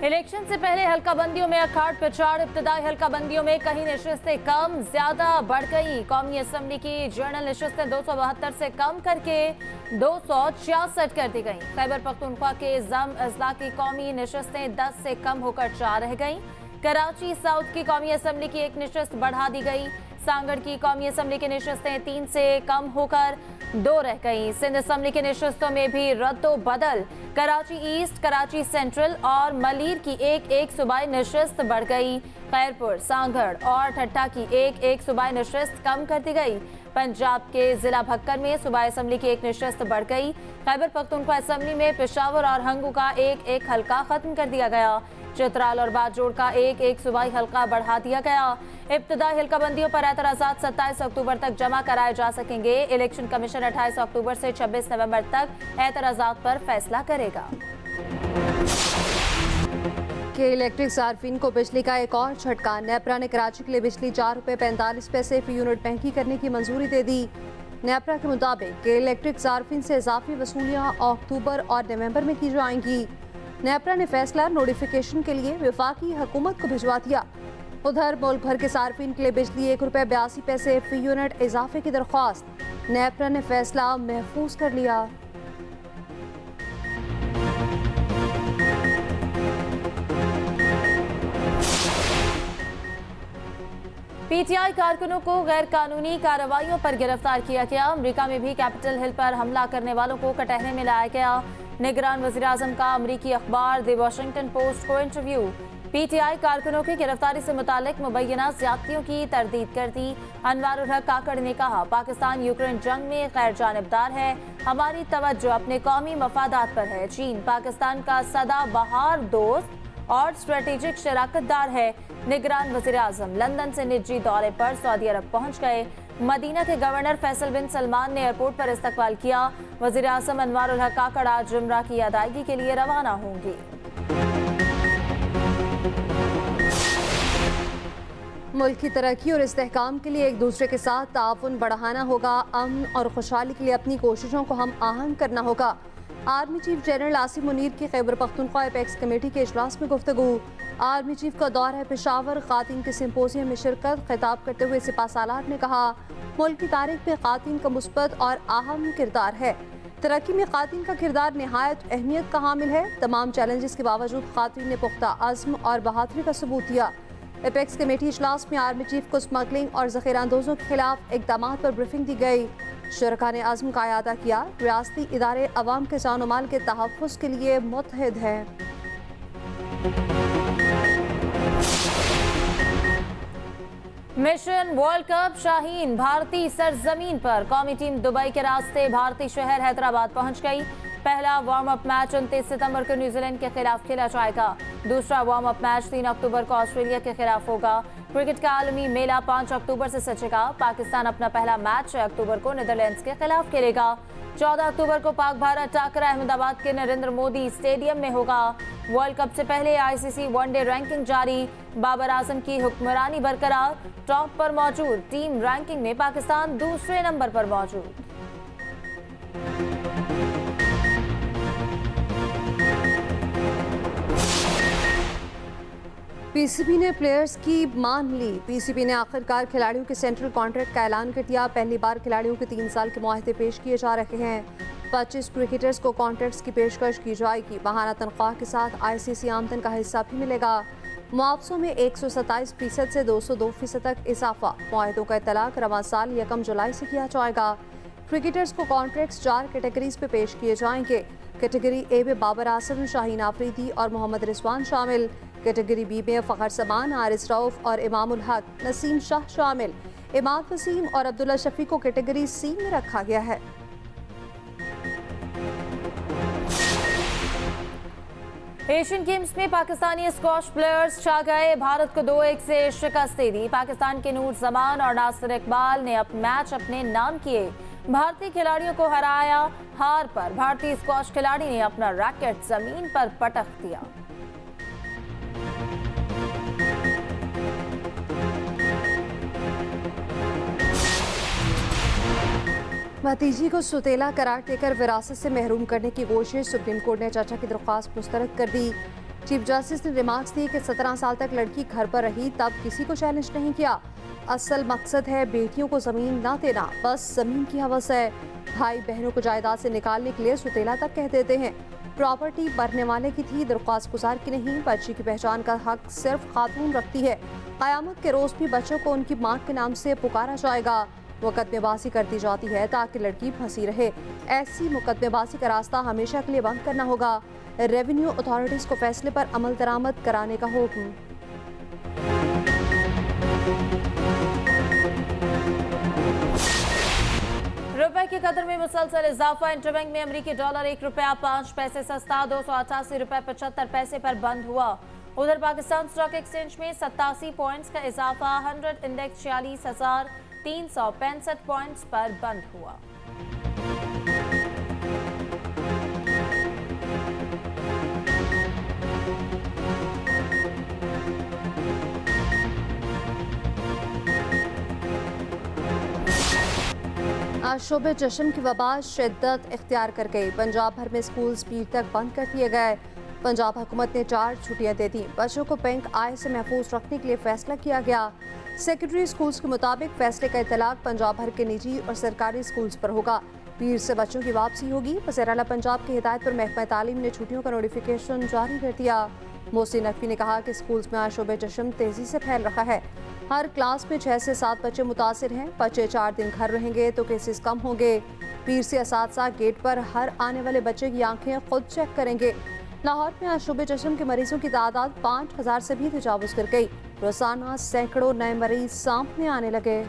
Election से पहले हल्काबंदियों में अखाड़ पिछाड़। इब्तदाई हल्काबंदियों में कहीं नशिस्तें कम ज्यादा बढ़ गई। कौमी असम्बली की जनरल नशिस्तें 272 से कम करके 266 कर दी गई। खैबर पख्तूनख्वा के जम अजला की कौमी नशिस्तें 10 से कम होकर 4 रह गई। कराची साउथ की कौमी असम्बली की एक नशिस्त बढ़ा दी गई। सांगड़ की कौमी असम्बली की नशिस्तें 3 से कम होकर 2 रह गई। सिंध असम्बली की नशिस्तों में भी रद्दो बदल। कराची ईस्ट, कराची सेंट्रल और मलीर की एक सूबाई नशिस्त बढ़ गई। खैरपुर, सांगड़ और ठट्टा की एक सूबाई नशिस्त कम कर दी गई। पंजाब के जिला भक्कर में सूबाई असम्बली की एक नशिस्त बढ़ गई। खैबर पख्तूनख्वा असम्बली में पेशावर और हंगू का एक हल्का खत्म कर दिया गया। चित्राल और बाजोड़ का एक सूबाई हल्का बढ़ा दिया गया। इब्तदाई हल्काबंदियों पर एतराज़ात 27 अक्टूबर तक जमा कराए जा सकेंगे। इलेक्शन कमीशन 28 अक्टूबर से 26 नवंबर तक एतराज़ात पर फैसला करेगा। के इलेक्ट्रिक सार्फिन को बिजली का एक और झटका। नेपरा ने कराची के लिए बिजली 4 रुपये 45 पैसे फी यूनिट महंगी करने की मंजूरी दे दी। नेपरा के मुताबिक के इलेक्ट्रिक सार्फिन से इजाफी वसूलियाँ अक्टूबर और नवंबर में की जाएंगी। नेपरा ने फैसला नोटिफिकेशन के लिए वफाकी हुकूमत को भिजवा दिया। उधर मुल्क भर के सार्फिन के लिए बिजली 1 रुपये 82 पैसे फी यूनिट इजाफे की दरख्वास्त। नेपरा ने फैसला महफूज कर लिया। पीटीआई कारकुनों को गैर कानूनी कार्रवाइयों पर गिरफ्तार किया गया। अमेरिका में भी कैपिटल हिल पर हमला करने वालों को कटहरे में लाया गया। निगरान वज़ीर आज़म का अमरीकी अखबार द वॉशिंगटन पोस्ट को इंटरव्यू। पीटीआई कारकुनों की गिरफ्तारी से मुतालिक मुबैना ज़्यादतियों की तरदीद कर दी। अनवारुल हक काकड़ ने कहा, पाकिस्तान यूक्रेन जंग में गैर जानिबदार है। हमारी तवज्जो अपने कौमी मफादात पर है। चीन पाकिस्तान का सदाबहार दोस्त और स्ट्रेटेजिक शराकतदार है। निगरान वज़ीर आज़म लंदन से निजी दौरे पर सऊदी अरब पहुंच गए। मदीना के गवर्नर फैसल बिन सलमान ने एयरपोर्ट पर इस्तकबाल किया। वज़ीर आज़म अनवारुल हक काकड़ आज उम्रा की अदायगी के लिए रवाना होंगे। मुल्क की तरक्की और इस्तेहकाम के लिए एक दूसरे के साथ ताउन बढ़ाना होगा। अमन और खुशहाली के लिए अपनी कोशिशों को हम आहंग करना होगा। Army chief general Asim Munir की खैबर पख्तूनख्वा एपेक्स कमेटी के इजलास में गुफ्तगू। आर्मी चीफ का दौर है पेशावर। खातिन के सिंपोजियम में शिरकत। खिताब करते हुए सिपा सालार ने कहा, मुल्क की तारीख में खातिन का मुस्बत और अहम किरदार है। तरक्की में खातिन का किरदार नहायत अहमियत का हामिल है। तमाम चैलेंजेस के बावजूद खातिन ने पुख्ता अज़्म और बहादुरी का सबूत दिया। एपेक्स कमेटी इजलास में आर्मी चीफ को स्मगलिंग और ज़ख़ीराअंदोज़ों के खिलाफ इक़दामात पर ब्रीफिंग दी गई। शुरका ने अज़्म का अयादा किया। रियासती इदारे अवाम के जान माल के तहफ़्फ़ुज़ के लिए मुत्तहिद हैं। मिशन वर्ल्ड कप शाहीन भारतीय सरजमीन पर। कौमी टीम दुबई के रास्ते भारतीय शहर हैदराबाद पहुंच गई। पहला वार्म अप मैच 29 सितंबर को न्यूजीलैंड के खिलाफ खेला जाएगा। दूसरा वार्म अप मैच 3 अक्टूबर को ऑस्ट्रेलिया के खिलाफ होगा। क्रिकेट का आलमी मेला 5 अक्टूबर से सजेगा। पाकिस्तान अपना पहला मैच 6 अक्टूबर को नीदरलैंड्स के खिलाफ खेलेगा। 14 अक्टूबर को पाक भारत टाकरा अहमदाबाद के नरेंद्र मोदी स्टेडियम में होगा। वर्ल्ड कप से पहले आईसीसी वनडे रैंकिंग जारी। बाबर आजम की हुक्मरानी बरकरार। टॉप पर मौजूद टीम रैंकिंग में पाकिस्तान दूसरे नंबर पर मौजूद। पीसीबी ने प्लेयर्स की मान ली। पीसीबी ने आखिरकार खिलाड़ियों के सेंट्रल कॉन्ट्रैक्ट का ऐलान कर दिया। पहली बार खिलाड़ियों के 3 साल के मुआहदे पेश किए जा रहे हैं। 25 क्रिकेटर्स को कॉन्ट्रैक्ट्स की पेशकश की जाएगी। माहाना तनख्वाह के साथ आईसीसी आमदन का हिस्सा भी मिलेगा। मुआवजों में 127% से 202% तक इजाफा। मुआहदों का इतलाक रवां साल 1 जुलाई से किया जाएगा। क्रिकेटर्स को कॉन्ट्रैक्ट्स 4 कैटेगरीज पे पेश किए जाएंगे। कैटेगरी ए में बाबर आजम, शाहीन आफरीदी और मोहम्मद रिजवान शामिल। कैटेगरी बी में फ़खर समान, हारिस रऊफ और इमामुल हक, नसीम शाह शामिल। इमाद वसीम और अब्दुल्ला शफी को कैटेगरी सी में रखा गया है। एशियन गेम्स में पाकिस्तानी स्क्वॉश प्लेयर्स छा गए। भारत को 2-1 से शिकस्त दे दी। पाकिस्तान के नूर जमान और नासिर इकबाल ने मैच अपने नाम किए। भारतीय खिलाड़ियों को हराया। हार पर भारतीय स्क्वॉश खिलाड़ी ने अपना रैकेट जमीन पर पटक दिया। भतीजी को सुतेला करार देकर विरासत से महरूम करने की कोशिश। सुप्रीम कोर्ट ने चाचा की दरख्वास्त मुस्तरद कर दी। चीफ जस्टिस ने रिमार्क्स दिए कि 17 साल तक लड़की घर पर रही तब किसी को चैलेंज नहीं किया। असल मकसद है बेटियों को जमीन ना देना, बस जमीन की हवस है। भाई बहनों को जायदाद से निकालने के लिए सुतेला तक कह देते हैं। प्रॉपर्टी मरने वाले की थी, दरख्वास्त गुजार की नहीं। बच्ची की पहचान का हक सिर्फ खातून रखती है। क़यामत के रोज भी बच्चों को उनकी मां के नाम से पुकारा जाएगा। मुकदमेबाजी कर दी जाती है ताकि लड़की फंसी रहे। ऐसी मुकदमेबाजी का रास्ता हमेशा के लिए बंद करना होगा। रेवेन्यू अथॉरिटीज को फैसले पर अमल दरामद कराने का हुक्म। रुपए की कदर में मुसलसल इजाफा। इंटरबैंक में अमरीकी डॉलर ₹1.05 सस्ता 288 रुपए 75 पैसे पर बंद हुआ। उधर पाकिस्तान स्टॉक एक्सचेंज में 87 पॉइंट्स का इजाफा। 100 इंडेक्स 46,365 पॉइंट्स पर बंद हुआ। आज शोबे जश्न की वबा शिद्दत इख्तियार कर गई। पंजाब भर में स्कूल स्पीड तक बंद कर दिए गए। पंजाब हुकूमत ने 4 छुट्टियां दे दी। बच्चों को बैंक आय से महफूज रखने के लिए फैसला किया गया। सेक्रेटरी स्कूल्स के मुताबिक फैसले का इतलाक पंजाब भर के निजी और सरकारी स्कूल्स पर होगा। पीर से बच्चों की वापसी होगी। वज़ीर आला पंजाब की हिदायत पर महकमा तालीम ने छुट्टियों का नोटिफिकेशन जारी कर दिया। मोहसिन नकवी ने कहा कि स्कूल्स में आज शोबे जश्न तेजी से फैल रहा है। हर क्लास में 6 से 7 बच्चे मुतासिर हैं। बच्चे 4 दिन घर रहेंगे तो केसेस कम होंगे। पीर से असातिज़ा गेट पर हर आने वाले बच्चे की आंखें खुद चेक करेंगे। लाहौर में आज शोबे जश्न के मरीजों की तादाद 5000 से भी तजावुज़ कर गई। रोजाना सैकड़ों नए मरीज सामने आने लगे।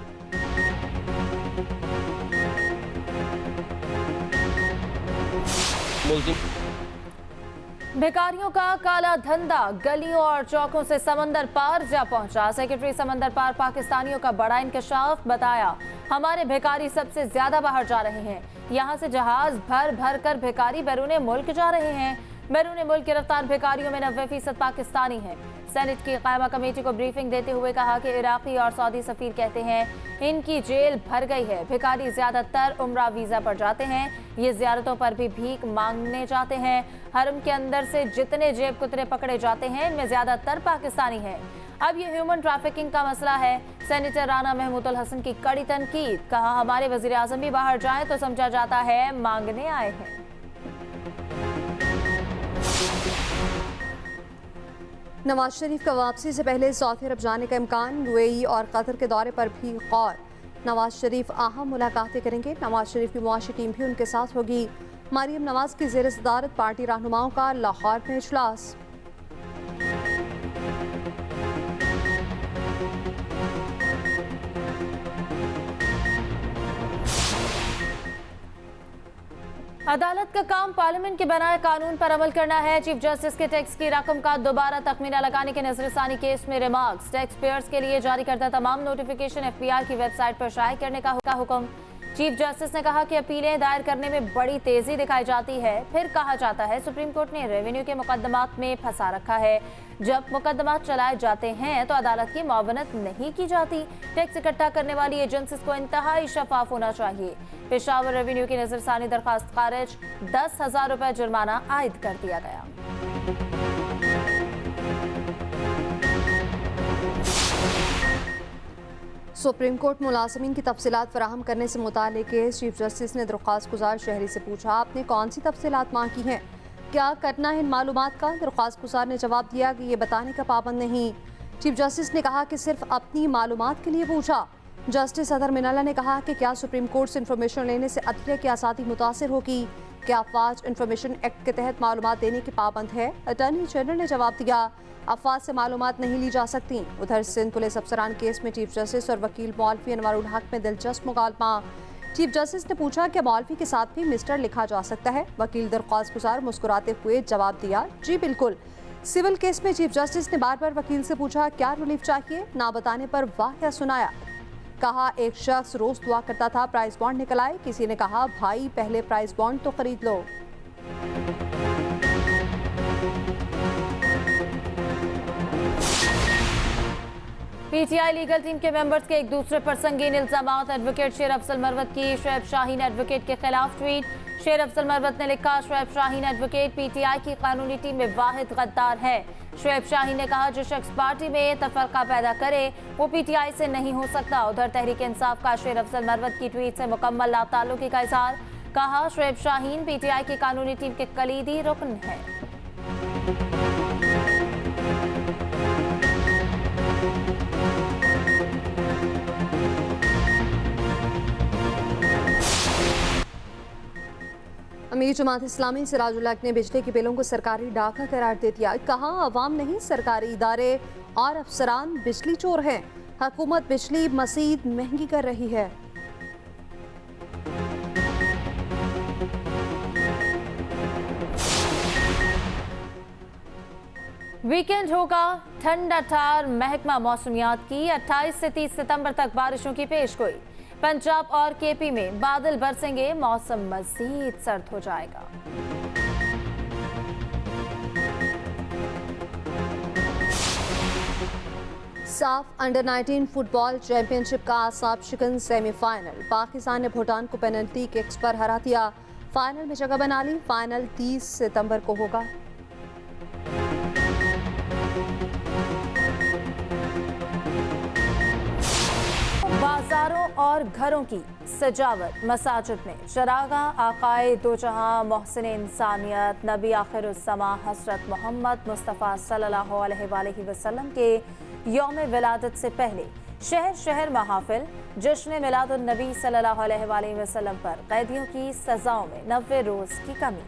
भिखारियों का काला धंधा गलियों और चौकों से समंदर पार जा पहुंचा। सेक्रेटरी समंदर पार पाकिस्तानियों का बड़ा इंकशाफ। बताया, हमारे भिखारी सबसे ज्यादा बाहर जा रहे हैं। यहां से जहाज भर भर कर भिखारी बैरून मुल्क जा रहे हैं। बैरून मुल्क गिरफ्तार भिखारियों में 90% पाकिस्तानी हैं। सेनेट की कायमा कमेटी को ब्रीफिंग देते हुए कहा कि इराकी और सऊदी सफीर कहते हैं इनकी जेल भर गई है। भिखारी ज्यादातर उम्रा वीजा पर जाते हैं। ये जियारतों पर भी भीख मांगने जाते हैं। हरम के अंदर से जितने जेब कुतरे पकड़े जाते हैं इनमें ज्यादातर पाकिस्तानी हैं। अब ये ह्यूमन ट्रैफिकिंग का मसला है। सेनेटर राना महमूदुल हसन की कड़ी तनकीद। कहा, हमारे वजीर आजम भी बाहर जाएं तो समझा जाता है मांगने आए हैं। नवाज शरीफ का वापसी से पहले सऊदी अरब जाने का इम्कान। यूएई और कतर के दौरे पर भी गौर। नवाज शरीफ अहम मुलाकातें करेंगे। नवाज शरीफ की मुआशी टीम भी उनके साथ होगी। मरियम नवाज की ज़ेर सदारत पार्टी रहनुमाओं का लाहौर में इजलास। अदालत का काम पार्लियामेंट के बनाए कानून पर अमल करना है। चीफ जस्टिस के टैक्स की रकम का दोबारा तखमीना लगाने के नजरसानी केस में रिमार्क्स। टैक्स पेयर्स के लिए जारी करता तमाम नोटिफिकेशन एफबीआर की वेबसाइट पर शाये करने का हुक्म। चीफ जस्टिस ने कहा कि अपीलें दायर करने में बड़ी तेजी दिखाई जाती है। फिर कहा जाता है सुप्रीम कोर्ट ने रेवेन्यू के मुकदमात में फंसा रखा है। जब मुकदमात चलाए जाते हैं तो अदालत की मुआवनत नहीं की जाती। टैक्स इकट्ठा करने वाली एजेंसीज को इंतहाई शफाफ होना चाहिए। पेशावर रेवेन्यू की नजरसानी दरखास्त खारिज। 10,000 रुपए जुर्माना आयद कर दिया गया। सुप्रीम कोर्ट मुलाजमीन की तफसीलात फराहम करने से मुताल्लिक केस। चीफ जस्टिस ने दरख्वास्त गुजार शहरी से पूछा, आपने कौन सी तफसीलात मांगी हैं, क्या करना है इन मालूमात का। दरख्वास्त गुजार ने जवाब दिया कि ये बताने का पाबंद नहीं। चीफ जस्टिस ने कहा कि सिर्फ अपनी मालूमात के लिए पूछा। जस्टिस अदर मिनाला ने कहा कि क्या सुप्रीम कोर्ट से इंफॉर्मेशन लेने से अदलिया की आज़ादी मुतासर होगी। क्या अफवाज इंफॉर्मेशन एक्ट के तहत मालूमात देने के पाबंद है। अटॉर्नी जनरल ने जवाब दिया, अफवाज से मालूमात नहीं ली जा सकती। उधर सिंध पुलिस अफसरान केस में चीफ जस्टिस और वकील मौलवी अनवारुल हक में दिलचस्प मुकालमा। चीफ जस्टिस ने पूछा कि मौलवी के साथ भी मिस्टर लिखा जा सकता है। वकील दरख्वास्त गुजार मुस्कुराते हुए जवाब दिया, जी बिल्कुल। सिविल केस में चीफ जस्टिस ने बार बार वकील से पूछा क्या रिलीफ चाहिए। ना बताने पर वाक़या सुनाया। कहा, एक शख्स रोज दुआ करता था प्राइस बॉन्ड निकल आए। किसी ने कहा, भाई पहले प्राइस बॉन्ड तो खरीद लो। पीटीआई लीगल टीम के मेंबर्स के एक दूसरे पर संगीन इल्जामात। एडवोकेट शेर अफजल मरवत की शोएब शाहीन एडवोकेट के खिलाफ ट्वीट। शेर अफजल मरवत ने लिखा, शोएब शाहीन एडवोकेट पीटीआई की कानूनी टीम में वाहिद गद्दार है। शोएब शाहीन ने कहा, जो शख्स पार्टी में तफरका पैदा करे वो पीटीआई से नहीं हो सकता। उधर तहरीक इंसाफ का शेर अफजल मरवत की ट्वीट से मुकम्मल लाताल्लुकी का इजहार। कहा, शोएब शाहीन पीटीआई की कानूनी टीम के कलीदी रुकन है। अमीर जमात इस्लामी सिराजुल हक ने बिजली के बिलों को सरकारी डाका करार दे दिया। कहा, अवाम नहीं सरकारी इदारे और अफसरान बिजली चोर हैं। हुकूमत बिजली मजीद महंगी कर रही है। वीकेंड होगा ठंडा ठार। महकमा मौसमियात की 28 से 30 सितंबर तक बारिशों की पेशगोई। पंजाब और केपी में बादल बरसेंगे, मौसम मजीद सर्द हो जाएगा। साफ अंडर 19 फुटबॉल चैंपियनशिप का आसाब शिकन सेमीफाइनल। पाकिस्तान ने भूटान को पेनल्टी किक्स पर हरा दिया। फाइनल में जगह बना ली। फाइनल 30 सितंबर को होगा। बाजारों और घरों की सजावट। मसाजिद में चरागा आकाए दो जहां मोहसिन इंसानियत नबी आखिरुस्समा हज़रत मोहम्मद मुस्तफ़ा सल्लल्लाहु अलैहि वसल्लम के यौम विलादत से पहले शहर शहर महाफिल। जश्न मिलादुन नबी सल्लल्लाहु अलैहि वसल्लम पर कैदियों की सजाओं में 90 रोज़ की कमी।